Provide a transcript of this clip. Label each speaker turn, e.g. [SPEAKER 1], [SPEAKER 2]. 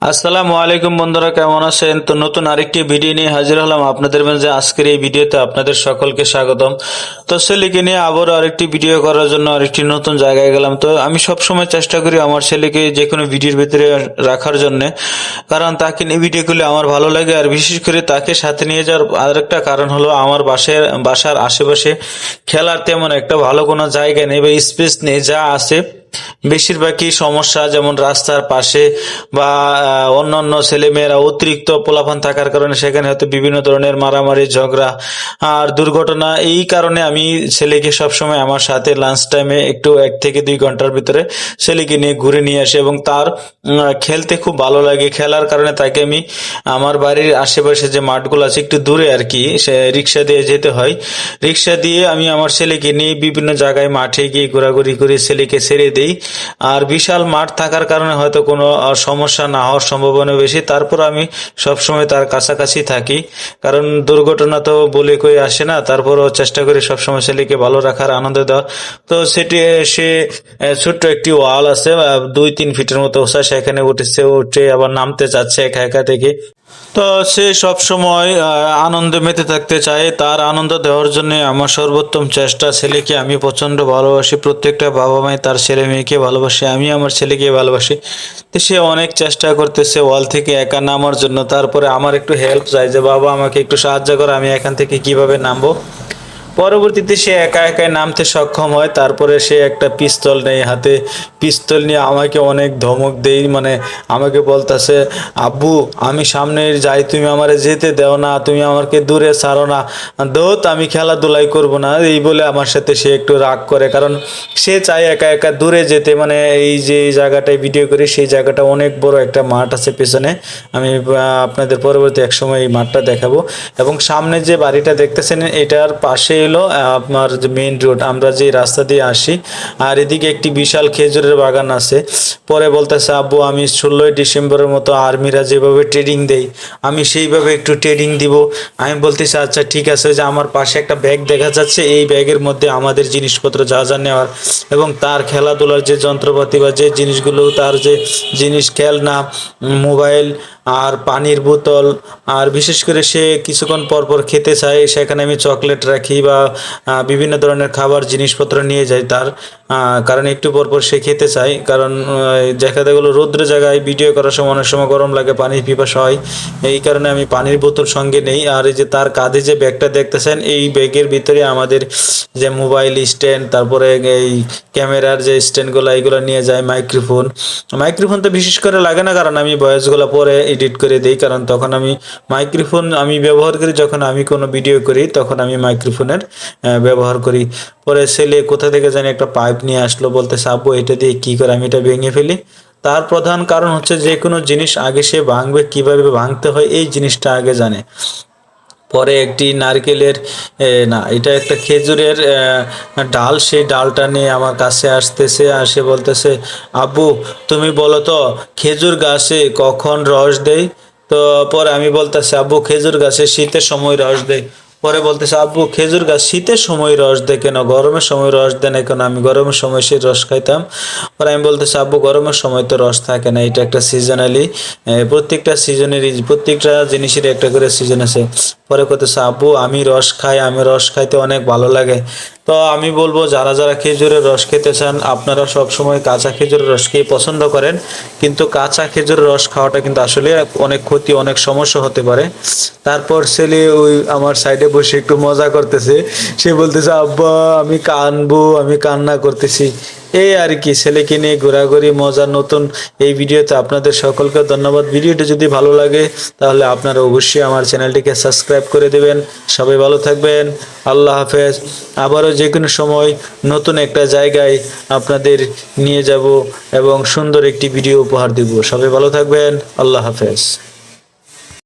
[SPEAKER 1] আসসালামু আলাইকুম বন্ধুরা, কেমন আছেন? তো নতুন আরেকটি ভিডিও নিয়ে হাজির হলাম আপনাদের মাঝে। আজকের এই ভিডিওতে আপনাদের সকলকে স্বাগতম। তো ছেলেকে নিয়ে আবারও আরেকটি ভিডিও করার জন্য আরেকটি নতুন জায়গায় গেলাম। তো আমি সব সময় চেষ্টা করি আমার ছেলেকে যে কোনো ভিডিওর ভিতরে রাখার জন্য, কারণ তাকে নিয়ে ভিডিও করলে আমার ভালো লাগে। আর বিশেষ করে তাকে সাথে নিয়ে যাওয়ার আরেকটা কারণ হলো, আমার বাসার আশেপাশে খেলার তেমন একটা ভালো কোনো জায়গা নেই বা স্পেস নেই। যা আছে বেশিরভাগই সমস্যা, যেমন রাস্তার পাশে বা অন্যান্য ছেলেমেয়েরা অতিরিক্ত পোলাপান থাকার কারণে সেখানে হয়তো বিভিন্ন ধরনের মারামারি, ঝগড়া আর দুর্ঘটনা। এই কারণে আমি ছেলেকে সবসময় আমার সাথে লাঞ্চ টাইমে একটু 1 থেকে 2 ঘন্টার ভিতরে ছেলেকে নিয়ে ঘুরে নিয়ে আসি, এবং তার খেলতে খুব ভালো লাগে। খেলার কারণে তাকে আমি আমার বাড়ির আশেপাশে যে মাঠগুলো আছে, একটু দূরে আর কি, সে রিক্সা দিয়ে যেতে হয়। রিক্সা দিয়ে আমি আমার ছেলেকে নিয়ে বিভিন্ন জায়গায় মাঠে গিয়ে ঘোরাঘুরি করে ছেলেকে ছেড়ে দেই। আর বিশাল মাঠ থাকার কারণে হয়তো কোনো সমস্যা না হওয়ার সম্ভাবনা বেশি। তারপর আমি সবসময় তার কাছাকাছি থাকি, কারণ দুর্ঘটনা তো বলে কই আসে না। তারপরও চেষ্টা করি সবসময় ছেলেকে ভালো রাখার, আনন্দ দেওয়া। তো সেটি সে ছোট্ট একটি ওয়াল আছে 2-3 ফিটের মতো উঁচা, সেখানে উঠেছে, উঠে আবার নামতে চাচ্ছে একা একা থেকে। তো সে সব সময় আনন্দে মেতে থাকতে চায়। তার আনন্দ দেওয়ার জন্য আমার সর্বোত্তম চেষ্টা। ছেলেকে আমি প্রচন্ড ভালোবাসি, প্রত্যেকটা বাবা মাই তার ছেলে মেয়েকে ভালোবাসে, আমি আমার ছেলেকে ভালোবাসি। তো সে অনেক চেষ্টা করতেছে ওয়াল থেকে একা নামার জন্য। তারপরে আমার একটু হেল্প চাই, যে বাবা আমাকে একটু সাহায্য করো, আমি এখান থেকে কিভাবে নামবো। পরবর্তীতে সে একা একাই নামতে সক্ষম হয়। তারপরে সে একটা পিস্তল নেয় হাতে, পিস্তল নিয়ে আমাকে অনেক ধমক দেই, মানে আমাকে বলতেছে, আব্বু আমি সামনে যাই, তুমি আমারে যেতে দাও না, তুমি আমাকে দূরে ছাড়ো না, দোত আমি খেলাধুলাই করব না, এই বলে আমার সাথে সে একটু রাগ করে। কারণ সে চায় একা একা দূরে যেতে। মানে এই যে এই জায়গাটায় ভিডিও করি, সেই জায়গাটা অনেক বড় একটা মাঠ আছে পেছনে। আমি আপনাদের পরবর্তী এক সময় এই মাঠটা দেখাবো। এবং সামনে যে বাড়িটা দেখতেছেন, এটার পাশে এলো আপনার যে মেইন রোড, আমরা যে রাস্তা দিয়ে আসি। আর এদিকে একটি বিশাল খেজুরের বাগান আছে। পরে বলতেছে, আব্বু আমি 16ই ডিসেম্বরের মতো আর্মিরা যেভাবে ট্রেনিং দেই, আমি সেইভাবে একটু ট্রেনিং দিব। আমি বলতেছি আচ্ছা ঠিক আছে। যে আমার পাশে একটা ব্যাগ দেখা যাচ্ছে, এই ব্যাগের মধ্যে আমাদের জিনিসপত্র যা যা নেওয়ার, এবং তার খেলাধুলার যে যন্ত্রপাতি বা যে জিনিসগুলো, তার যে জিনিস, খেলনা, মোবাইল আর পানির বোতল। আর বিশেষ করে সে কিছুক্ষণ পর পর খেতে চায়, সেখানে আমি চকলেট রাখি বা বিভিন্ন ধরনের খাবার জিনিসপত্র নিয়ে যাই তার। কারণ একটু পর পর সে খেতে চায়। কারণ দেখা গেলো রৌদ্র জায়গায় ভিডিও করার সময় অনেক সময় গরম লাগে, পানির পিপাসা হয়। এই কারণে আমি পানির বোতল সঙ্গে নেই। আর এই যে তার কাঁধে যে ব্যাগটা দেখতেছেন, এই ব্যাগের ভিতরে আমাদের যে মোবাইল স্ট্যান্ড, তারপরে এই ক্যামেরার যে স্ট্যান্ডগুলো, এইগুলো নিয়ে যায়। মাইক্রোফোন, মাইক্রোফোন তো বিশেষ করে লাগে না, কারণ আমি ভয়েসগুলো পরে এডিট করে দিই। কারণ তখন আমি মাইক্রোফোন আমি ব্যবহার করি যখন আমি কোনো ভিডিও করি, তখন আমি মাইক্রোফোনের ব্যবহার করি। পরে ছেলে কোথা থেকে জানি একটা পাইপ নিয়ে আসলো, বলতেছে আব্বু এটা দিয়ে কি করে আমি এটা ভেঙে ফেলি। তার প্রধান কারণ হচ্ছে, যে কোনো জিনিস আগে সে ভাঙবে, কিভাবে ভাঙতে হয় এই জিনিসটা আগে জানে। পরে একটি নারকেলের না, এটা একটা খেজুরের ডাল, সেই ডালটা নিয়ে আমার কাছে আসতেছে, আসে বলতেছে, আব্বু তুমি বলো তো খেজুর গাছে কখন রস দেয়? তো পরে আমি বলতেছি, আব্বু খেজুর গাছে শীতের সময় রস দেয়। পরে বলতেছে, আব্বু খেজুর গাছ শীতের সময় রস দেয় কেন, গরমের সময় রস দেয় না কেন? আমি গরমের সময় সেই রস খাইতাম। পরে আমি বলতেছি, আব্বু গরমের সময় তো রস থাকে না, এটা একটা সিজনালি, প্রত্যেকটা সিজনেরই প্রত্যেকটা জিনিসেরই একটা করে সিজন আছে। পরে কইতেছে, আব্বু আমি রস খাই, আমি রস খাইতে অনেক ভালো লাগে। তো আমি বলবো, যারা যারা খেজুরের রস খেতে চান, আপনারা সব সময় কাঁচা খেজুরের রস খেয়ে পছন্দ করেন, কিন্তু কাঁচা খেজুরের রস খাওয়াটা কিন্তু আসলে অনেক ক্ষতি, অনেক সমস্যা হতে পারে। তারপর ছেলে ওই আমার সাইডে বসে একটু মজা করতেছে। সে বলতেছে, আব্বা আমি কানবো, আমি কান্না করতেছি। এই আর কি, ছেলেকে নিয়ে ঘোরাঘুরি মজা। নতুন এই ভিডিওতে আপনাদের সকলকে ধন্যবাদ। ভিডিওটি যদি ভালো লাগে তাহলে আপনারা অবশ্যই আমার চ্যানেলটিকে সাবস্ক্রাইব করে দেবেন। সবাই ভালো থাকবেন। আল্লাহ হাফেজ। আবারও যে কোনো সময় নতুন একটা জায়গায় আপনাদের নিয়ে যাব এবং সুন্দর একটি ভিডিও উপহার দেব। সবাই ভালো থাকবেন। আল্লাহ হাফেজ।